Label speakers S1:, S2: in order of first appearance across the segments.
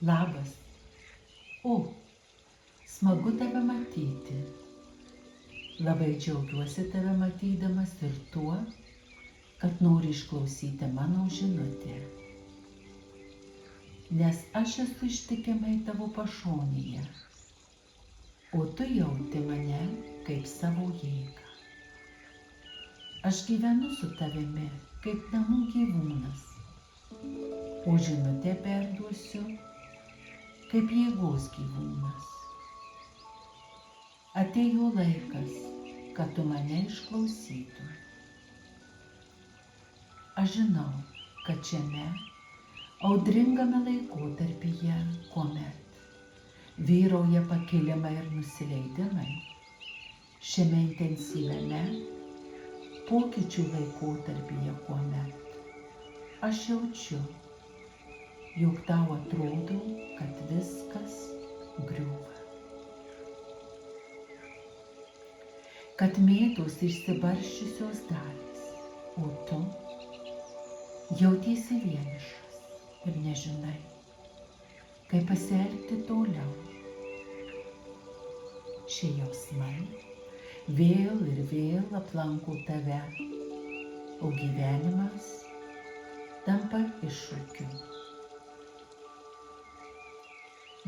S1: Labas. O, smagu tave matyti. Labai džiaugiuosi tave matydamas ir tuo, kad nori išklausyti mano žinutę. Nes aš esu ištikimai tavo pašonėje, o tu jauti mane kaip savo jėgą. Aš gyvenu su tavimi kaip namų gyvūnas, o žinutę perduosiu kaip jėgos gyvūnas. Atėjo laikas, kad tu mane išklausytum. Aš žinau, kad šiame audringame laikotarpyje, kuomet vyrauja pakilimai ir nusileidimai, šiame intensyviame pokyčių laikotarpyje, kuomet aš jaučiu, jog tau atrodo, kad viskas griūva. Kad mėtosi išsibarsčiusios dalys, o tu jautiesi vienišas ir nežinai, kaip pasielgti toliau. Šie jausmai vėl ir vėl aplanko tave, o gyvenimas tampa iššūkiu.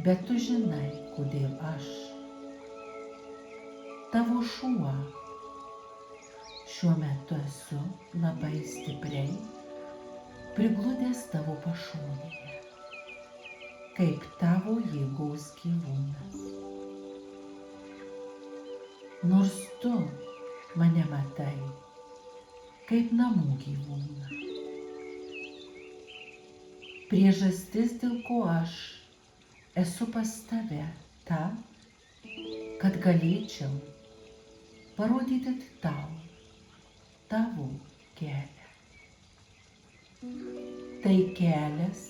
S1: Bet tu žinai, kodėl aš, tavo šuo, šiuo metu esu labai stipriai prigludęs tavo pašonėje, kaip tavo jėgos gyvūnas. Nors tu mane matai kaip namų gyvūną. Priežastis, dėl ko aš esu pas tave, ta, kad galėčiau parodyti tau tavo kelią. Tai kelias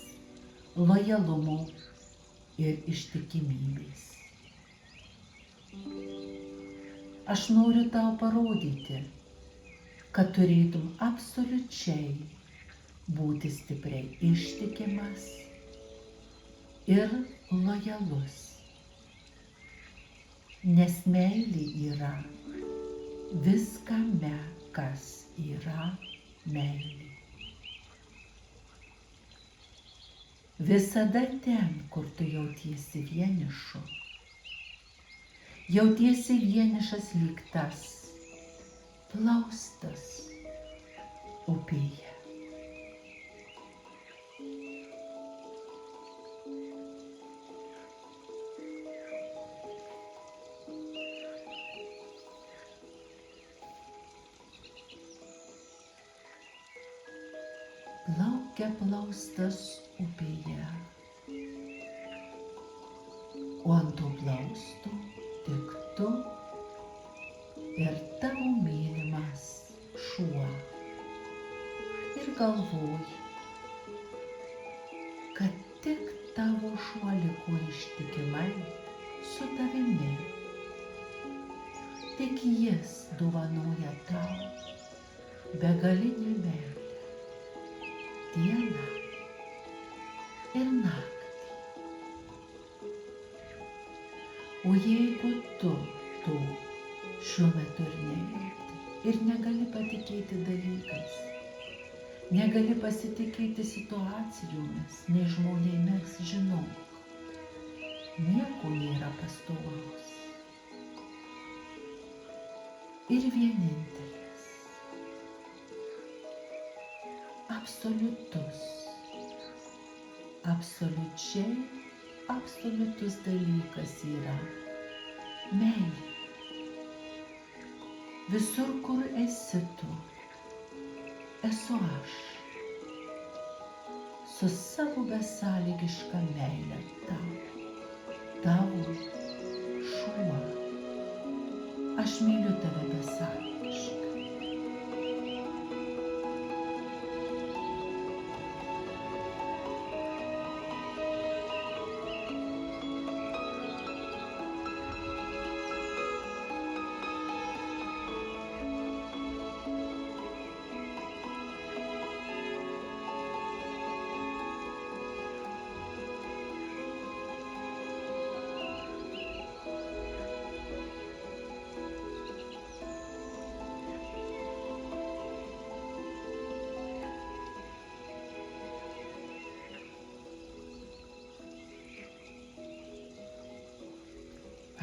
S1: lojalumo ir ištikimybės. Aš noriu tau parodyti, kad turėtum absoliučiai būti stipriai ištikimas ir lojalus. Nes meilė yra viskame, kas yra meilė. Visada ten, kur tu jautiesi vienišu, jautiesi vienišas lyg tas plaustas upėje. Plaukia plaustas upėje, o ant to plausto tik tu ir tavo mylimas šuo. Ir galvoji, kad tik tavo šuo liko ištikimai su tavimi. Tik jis dovanoja tau begalinę meilę. Dieną ir naktį. O jeigu tu šiuo metu ir nejauti ir negali patikėti dalykais, negali pasitikėti situacijomis, nei žmonėmis, žinok, nieko nėra pastovaus. Ir vienintelis, absoliutus dalykas yra meilė. Visur, kur esi tu, esu aš, su savo besąlygiška meile tavo šuo. Aš myliu tave besąlygiškai.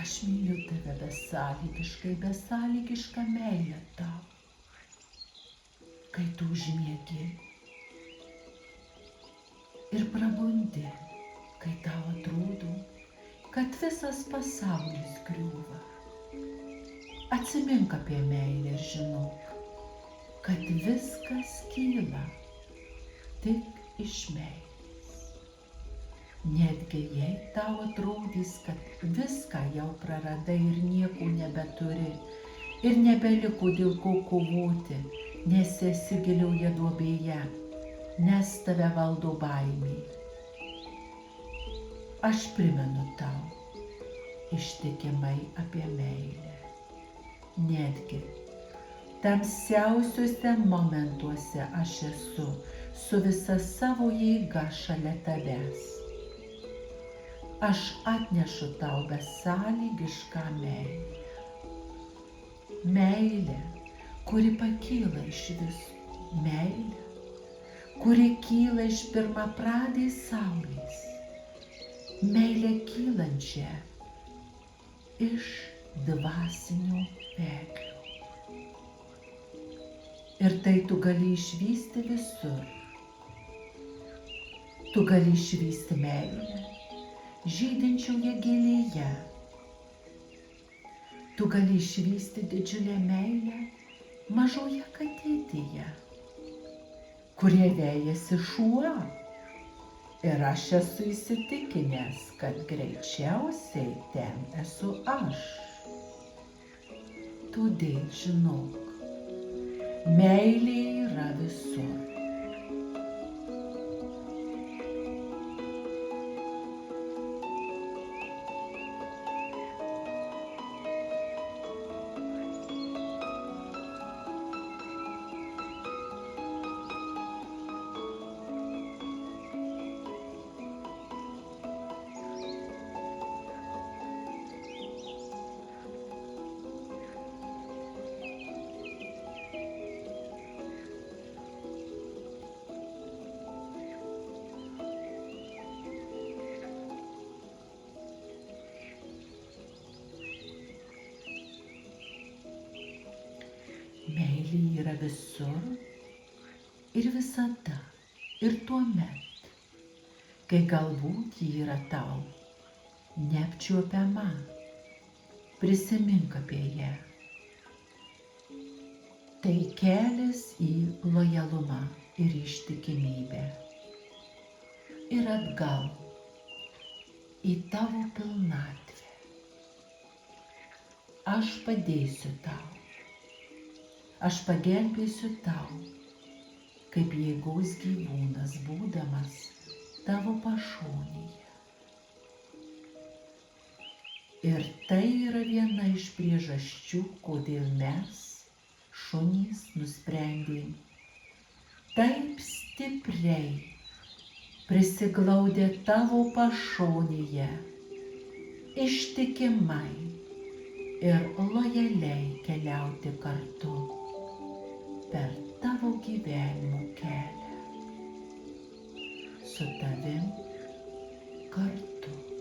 S1: Aš myliu tave besąlygiškai, besąlygišką meilę tau. Kai tu užmiegi ir prabundi, kai tau atrodo, kad visas pasaulis griūva. Atsimink apie meilę ir žinok, kad viskas kyla tik iš meilės. Netgi jei tau atrodys, kad viską jau praradai ir nieko nebeturi, ir nebeliko dėl ko kovoti, nes esi gilioje duobėje, nes tave valdo baimė. Aš primenu tau ištikimai apie meilę. Netgi tamsiausiuose momentuose aš esu su visa savo jėga šalia tavęs. Aš atnešu tau besąlygišką meilę. Meilę, kuri pakyla iš visko. Meilę, kuri kyla iš pirmapradės saulės. Meilę kylančią iš dvasinio veglio. Ir tai tu gali išvysti visur. Tu gali išvysti meilę žydinčioje gėlėje. Tu gali išvysti didžiulę meilę mažoje katėtėje, kurie vejasi šuo. Ir aš esu įsitikinęs, kad greičiausiai ten esu aš. Todėl žinok, meilė yra visur. Meilė yra visur ir visada, ir tuomet, kai galbūt ji yra tau neapčiuopiama. Prisimink apie ją. Tai kelias į lojalumą ir ištikimybę. Ir atgal į tavo pilnatvę. Aš padėsiu tau. Aš pagelbėsiu tau, kaip jėgos gyvūnas, būdamas tavo pašonėje. Ir tai yra viena iš priežasčių, kodėl mes, šunys, nusprendėm taip stipriai prisiglaudę tavo pašonėje, ištikimai ir lojaliai keliauti kartu per tavo gyvenimo kelią, su tavim kartu.